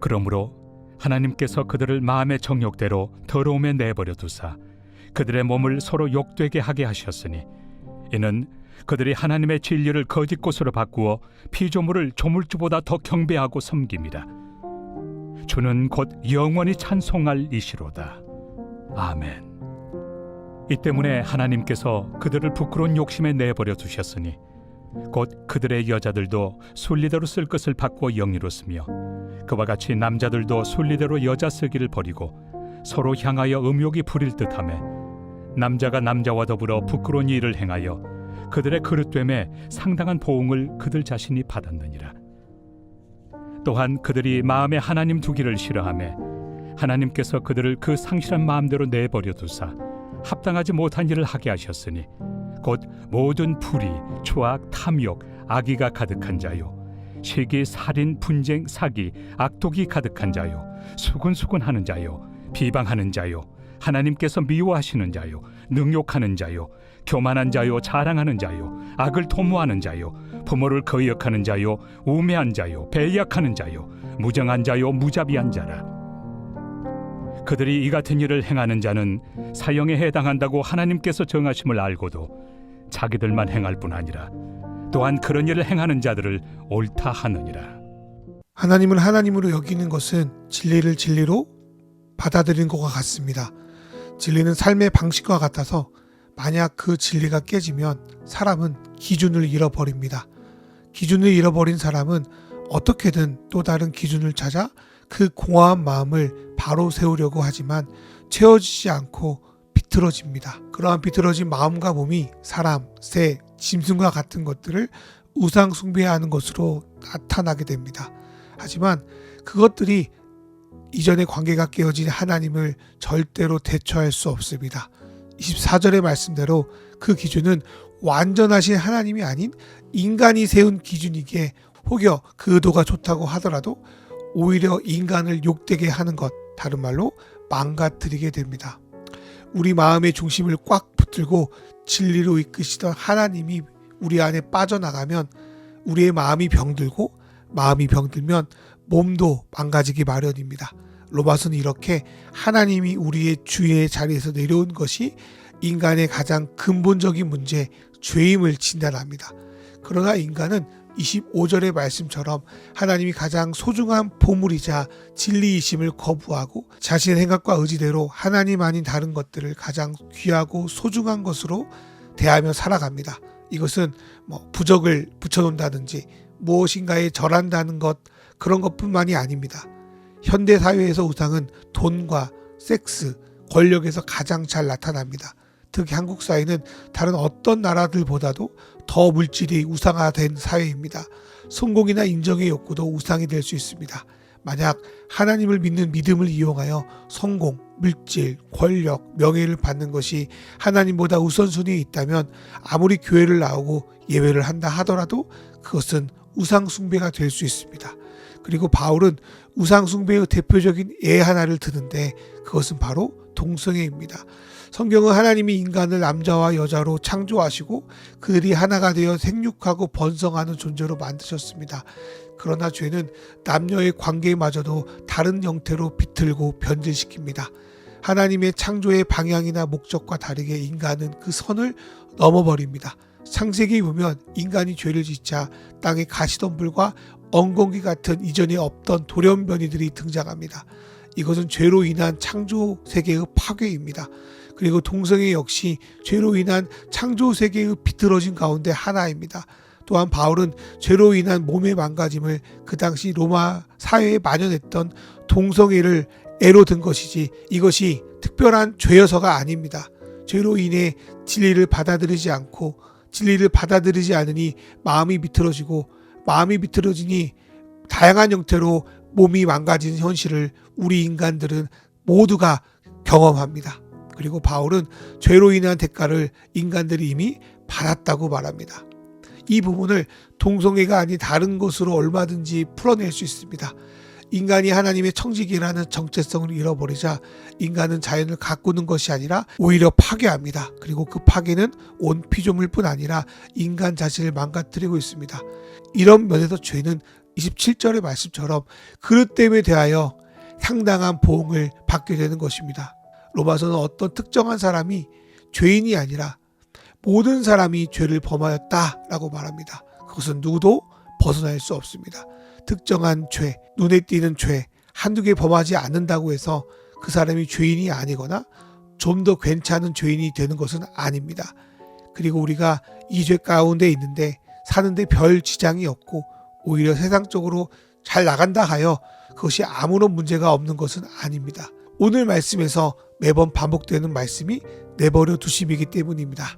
그러므로 하나님께서 그들을 마음의 정욕대로 더러움에 내버려 두사 그들의 몸을 서로 욕되게 하게 하셨으니 이는 그들이 하나님의 진리를 거짓 것으로 바꾸어 피조물을 조물주보다 더 경배하고 섬깁니다. 주는 곧 영원히 찬송할 이시로다. 아멘. 이 때문에 하나님께서 그들을 부끄러운 욕심에 내버려 두셨으니 곧 그들의 여자들도 순리대로 쓸 것을 바꾸어 영리로 쓰며 그와 같이 남자들도 순리대로 여자 쓰기를 버리고 서로 향하여 음욕이 부릴 듯하며 남자가 남자와 더불어 부끄러운 일을 행하여 그들의 그릇됨에 상당한 보응을 그들 자신이 받았느니라. 또한 그들이 마음에 하나님 두기를 싫어하며 하나님께서 그들을 그 상실한 마음대로 내버려 두사 합당하지 못한 일을 하게 하셨으니 곧 모든 불의, 초악, 탐욕, 악의가 가득한 자요 시기, 살인, 분쟁, 사기, 악독이 가득한 자요 수군수군하는 자요 비방하는 자요 하나님께서 미워하시는 자요 능욕하는 자요 교만한 자요 자랑하는 자요 악을 도모하는 자요 부모를 거역하는 자요 우매한 자요 배약하는 자요 무정한 자요 무자비한 자라. 그들이 이 같은 일을 행하는 자는 사형에 해당한다고 하나님께서 정하심을 알고도 자기들만 행할 뿐 아니라 또한 그런 일을 행하는 자들을 옳다 하느니라. 하나님을 하나님으로 여기는 것은 진리를 진리로 받아들이는 것과 같습니다. 진리는 삶의 방식과 같아서 만약 그 진리가 깨지면 사람은 기준을 잃어버립니다. 기준을 잃어버린 사람은 어떻게든 또 다른 기준을 찾아 그 공허한 마음을 바로 세우려고 하지만 채워지지 않고 비틀어집니다. 그러한 비틀어진 마음과 몸이 사람, 새, 짐승과 같은 것들을 우상 숭배하는 것으로 나타나게 됩니다. 하지만 그것들이 이전의 관계가 깨어진 하나님을 절대로 대처할 수 없습니다. 24절의 말씀대로 그 기준은 완전하신 하나님이 아닌 인간이 세운 기준이기에 혹여 그 의도가 좋다고 하더라도 오히려 인간을 욕되게 하는 것, 다른 말로 망가뜨리게 됩니다. 우리 마음의 중심을 꽉 붙들고 진리로 이끄시던 하나님이 우리 안에 빠져나가면 우리의 마음이 병들고 마음이 병들면 몸도 망가지기 마련입니다. 로마서는 이렇게 하나님이 우리의 주의 자리에서 내려온 것이 인간의 가장 근본적인 문제, 죄임을 진단합니다. 그러나 인간은 25절의 말씀처럼 하나님이 가장 소중한 보물이자 진리이심을 거부하고 자신의 생각과 의지대로 하나님 아닌 다른 것들을 가장 귀하고 소중한 것으로 대하며 살아갑니다. 이것은 부적을 붙여놓는다든지 무엇인가에 절한다는 것, 그런 것뿐만이 아닙니다. 현대사회에서 우상은 돈과 섹스, 권력에서 가장 잘 나타납니다. 특히 한국 사회는 다른 어떤 나라들보다도 더 물질이 우상화된 사회입니다. 성공이나 인정의 욕구도 우상이 될 수 있습니다. 만약 하나님을 믿는 믿음을 이용하여 성공, 물질, 권력, 명예를 받는 것이 하나님보다 우선순위에 있다면 아무리 교회를 나오고 예배를 한다 하더라도 그것은 우상 숭배가 될 수 있습니다. 그리고 바울은 우상 숭배의 대표적인 예 하나를 드는데 그것은 바로 동성애입니다. 성경은 하나님이 인간을 남자와 여자로 창조하시고 그들이 하나가 되어 생육하고 번성하는 존재로 만드셨습니다. 그러나 죄는 남녀의 관계마저도 다른 형태로 비틀고 변질시킵니다. 하나님의 창조의 방향이나 목적과 다르게 인간은 그 선을 넘어버립니다. 창세기에 보면 인간이 죄를 짓자 땅에 가시덤불과 엉겅퀴 같은 이전에 없던 돌연변이들이 등장합니다. 이것은 죄로 인한 창조 세계의 파괴입니다. 그리고 동성애 역시 죄로 인한 창조 세계의 비틀어진 가운데 하나입니다. 또한 바울은 죄로 인한 몸의 망가짐을 그 당시 로마 사회에 만연했던 동성애를 애로 든 것이지 이것이 특별한 죄여서가 아닙니다. 죄로 인해 진리를 받아들이지 않고 진리를 받아들이지 않으니 마음이 비틀어지고 마음이 비틀어지니 다양한 형태로 몸이 망가지는 현실을 우리 인간들은 모두가 경험합니다. 그리고 바울은 죄로 인한 대가를 인간들이 이미 받았다고 말합니다. 이 부분을 동성애가 아닌 다른 것으로 얼마든지 풀어낼 수 있습니다. 인간이 하나님의 청지기라는 정체성을 잃어버리자 인간은 자연을 가꾸는 것이 아니라 오히려 파괴합니다. 그리고 그 파괴는 온 피조물뿐 아니라 인간 자신을 망가뜨리고 있습니다. 이런 면에서 죄는 27절의 말씀처럼 그릇 됨에 대하여 상당한 보응을 받게 되는 것입니다. 로마서는 어떤 특정한 사람이 죄인이 아니라 모든 사람이 죄를 범하였다라고 말합니다. 그것은 누구도 벗어날 수 없습니다. 특정한 죄, 눈에 띄는 죄, 한두 개 범하지 않는다고 해서 그 사람이 죄인이 아니거나 좀 더 괜찮은 죄인이 되는 것은 아닙니다. 그리고 우리가 이 죄 가운데 있는데 사는데 별 지장이 없고 오히려 세상적으로 잘 나간다 하여 그것이 아무런 문제가 없는 것은 아닙니다. 오늘 말씀에서 매번 반복되는 말씀이 내버려 두심이기 때문입니다.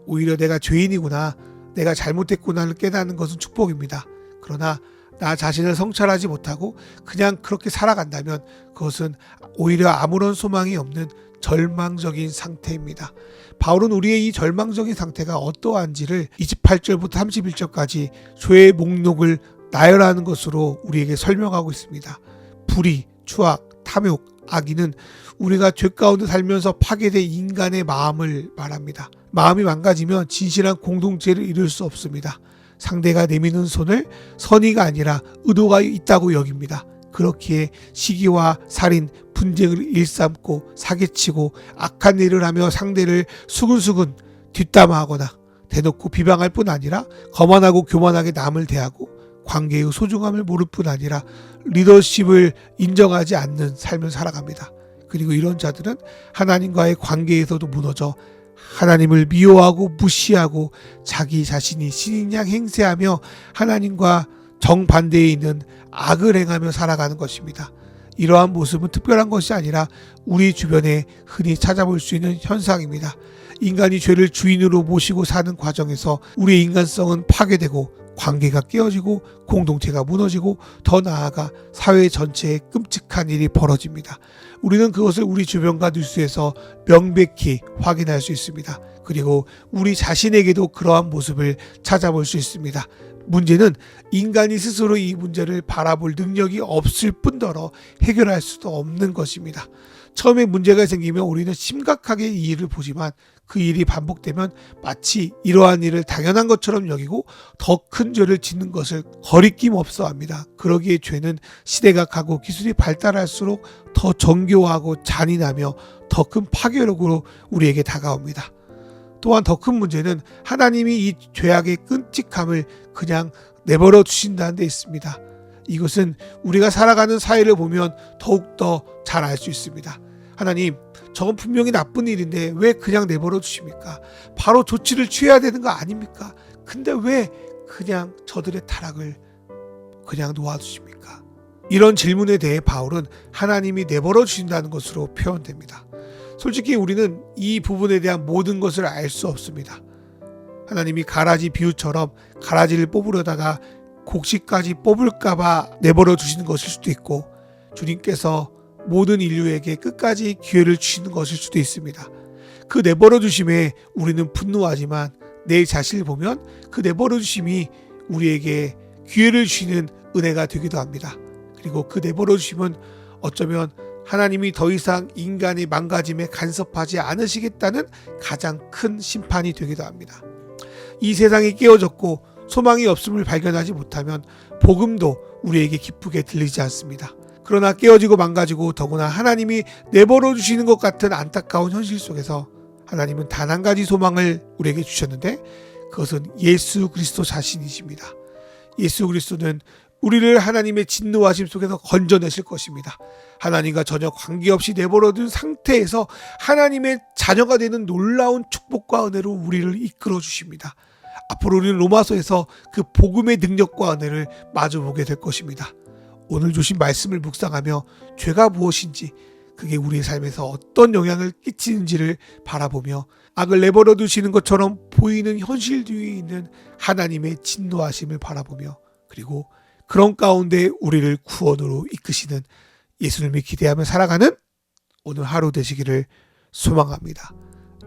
오히려 내가 죄인이구나, 내가 잘못했구나를 깨닫는 것은 축복입니다. 그러나 나 자신을 성찰하지 못하고 그냥 그렇게 살아간다면 그것은 오히려 아무런 소망이 없는 절망적인 상태입니다. 바울은 우리의 이 절망적인 상태가 어떠한지를 28절부터 31절까지 죄의 목록을 나열하는 것으로 우리에게 설명하고 있습니다. 불의, 추악, 탐욕, 악의는 우리가 죄 가운데 살면서 파괴된 인간의 마음을 말합니다. 마음이 망가지면 진실한 공동체를 이룰 수 없습니다. 상대가 내미는 손을 선의가 아니라 의도가 있다고 여깁니다. 그렇기에 시기와 살인, 분쟁을 일삼고 사기치고 악한 일을 하며 상대를 수근수근 뒷담화하거나 대놓고 비방할 뿐 아니라 거만하고 교만하게 남을 대하고 관계의 소중함을 모를 뿐 아니라 리더십을 인정하지 않는 삶을 살아갑니다. 그리고 이런 자들은 하나님과의 관계에서도 무너져 하나님을 미워하고 무시하고 자기 자신이 신인 양 행세하며 하나님과 정반대에 있는 악을 행하며 살아가는 것입니다. 이러한 모습은 특별한 것이 아니라 우리 주변에 흔히 찾아볼 수 있는 현상입니다. 인간이 죄를 주인으로 모시고 사는 과정에서 우리의 인간성은 파괴되고 관계가 깨어지고 공동체가 무너지고 더 나아가 사회 전체에 끔찍한 일이 벌어집니다. 우리는 그것을 우리 주변과 뉴스에서 명백히 확인할 수 있습니다. 그리고 우리 자신에게도 그러한 모습을 찾아볼 수 있습니다. 문제는 인간이 스스로 이 문제를 바라볼 능력이 없을 뿐더러 해결할 수도 없는 것입니다. 처음에 문제가 생기면 우리는 심각하게 이 일을 보지만 그 일이 반복되면 마치 이러한 일을 당연한 것처럼 여기고 더 큰 죄를 짓는 것을 거리낌 없어 합니다. 그러기에 죄는 시대가 가고 기술이 발달할수록 더 정교하고 잔인하며 더 큰 파괴력으로 우리에게 다가옵니다. 또한 더 큰 문제는 하나님이 이 죄악의 끔찍함을 그냥 내버려 두신다는 데 있습니다. 이것은 우리가 살아가는 사회를 보면 더욱더 잘 알 수 있습니다. 하나님, 저건 분명히 나쁜 일인데 왜 그냥 내버려 두십니까? 바로 조치를 취해야 되는 거 아닙니까? 근데 왜 그냥 저들의 타락을 그냥 놓아두십니까? 이런 질문에 대해 바울은 하나님이 내버려 주신다는 것으로 표현됩니다. 솔직히 우리는 이 부분에 대한 모든 것을 알 수 없습니다. 하나님이 가라지 비유처럼 가라지를 뽑으려다가 곡식까지 뽑을까봐 내버려 두시는 것일 수도 있고 주님께서 모든 인류에게 끝까지 기회를 주시는 것일 수도 있습니다. 그 내버려 두심에 우리는 분노하지만 내 자신을 보면 그 내버려 두심이 우리에게 기회를 주시는 은혜가 되기도 합니다. 그리고 그 내버려 두심은 어쩌면 하나님이 더 이상 인간의 망가짐에 간섭하지 않으시겠다는 가장 큰 심판이 되기도 합니다. 이 세상이 깨어졌고 소망이 없음을 발견하지 못하면 복음도 우리에게 기쁘게 들리지 않습니다. 그러나 깨어지고 망가지고 더구나 하나님이 내버려 주시는 것 같은 안타까운 현실 속에서 하나님은 단 한 가지 소망을 우리에게 주셨는데 그것은 예수 그리스도 자신이십니다. 예수 그리스도는 우리를 하나님의 진노하심 속에서 건져내실 것입니다. 하나님과 전혀 관계없이 내버려둔 상태에서 하나님의 자녀가 되는 놀라운 축복과 은혜로 우리를 이끌어 주십니다. 앞으로 우리는 로마서에서 그 복음의 능력과 은혜를 마주보게 될 것입니다. 오늘 주신 말씀을 묵상하며 죄가 무엇인지 그게 우리의 삶에서 어떤 영향을 끼치는지를 바라보며 악을 내버려 두시는 것처럼 보이는 현실 뒤에 있는 하나님의 진노하심을 바라보며 그리고 그런 가운데 우리를 구원으로 이끄시는 예수님을 기대하며 살아가는 오늘 하루 되시기를 소망합니다.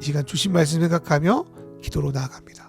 이 시간 주신 말씀 생각하며 기도로 나아갑니다.